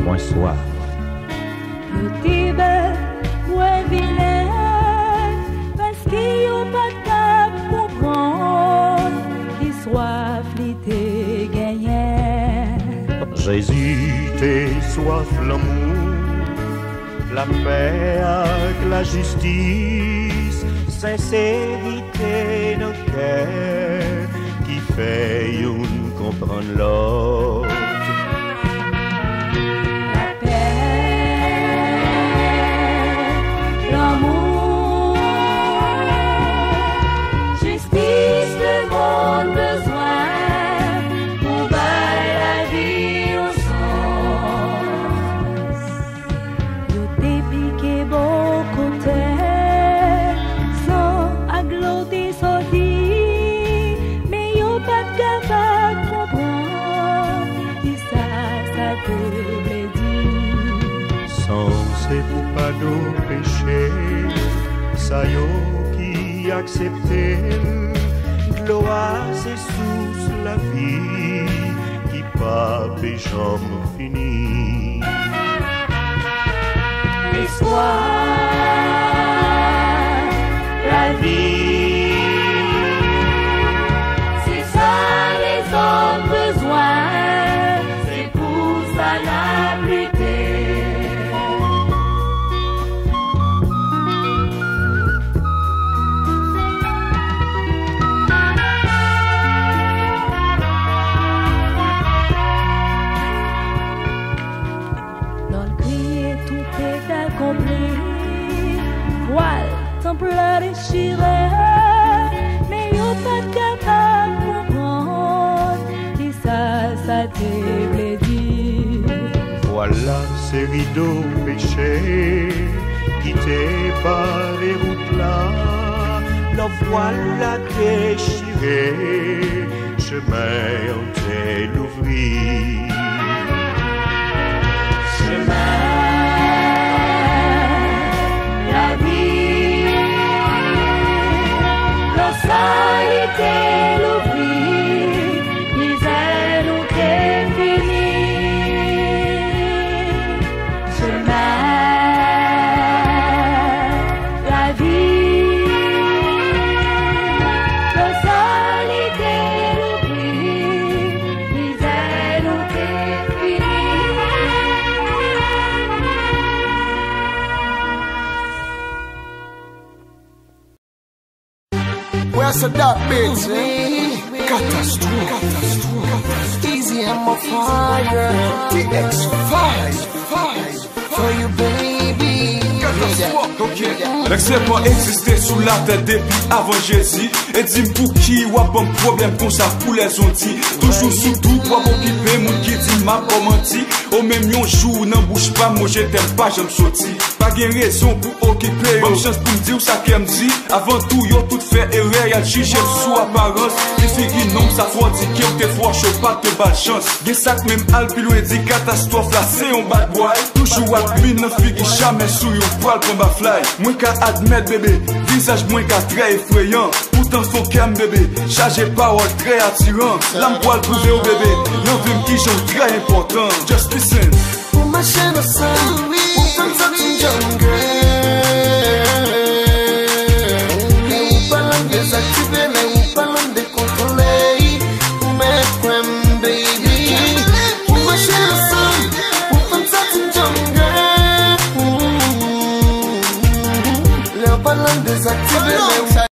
moins soif. Le tibet, ouais, vilain, parce qu'il n'y a pas de table pour prendre, qui soif, l'été gagnant. Jésus, t'es soif l'amour, la paix avec la justice, sincérité nos cœurs, qui fait une comprendre l'autre. C'est pour pas nos péchés, ça y est qui accepté, gloire c'est sous la vie, qui pas péchant fini. L'espoir, la vie, c'est ça les hommes besoin, c'est pour ça la pluie. Temple déchiré, mais y'a pas de capable pour comprendre qui ça te plaît. Voilà ces rideaux péchés qui t'est par les routes là, leur voile a déchiré, chemin on t'est l'ouvrir. Chemin, la vie. Société l'oubli, misère nous qu'est fini. Chemin, la vie. Société l'oubli, misère nous qu'est fini. Where's that bitch? Catastrophe. Easy and my fire. TX5 for you, baby. L'accès pas existé sous la tête depuis avant Jésus. Et dis pour qui ou a bon problème qu'on ça pour les ontis. Toujours sous tout pour occuper mon qui dit m'a pas menti. Au même yon jour n'en bouge pas, moi je t'aime pas, j'aime sorti. Pas gain raison pour occuper, bonne chance pour me dire ça qu'elle me dit. Avant tout, yo tout fait erreur, y'a jugé sous apparence. Les filles non, ça soit dit qu'il y a des fois chaud pas de belle chance. Des sacs même alpilou et dit catastrophe là, c'est un bad boy. Toujours à lui, non fille jamais sous yon poil pour ma fly. Moi qu'à admettre bébé, visage moins qu'à très effrayant. Pourtant son cam bébé, chargé parole très attirant. L'âme poil prouvé au bébé, l'envie qui sont très important. Just listen. Pour ma chaîne au sein.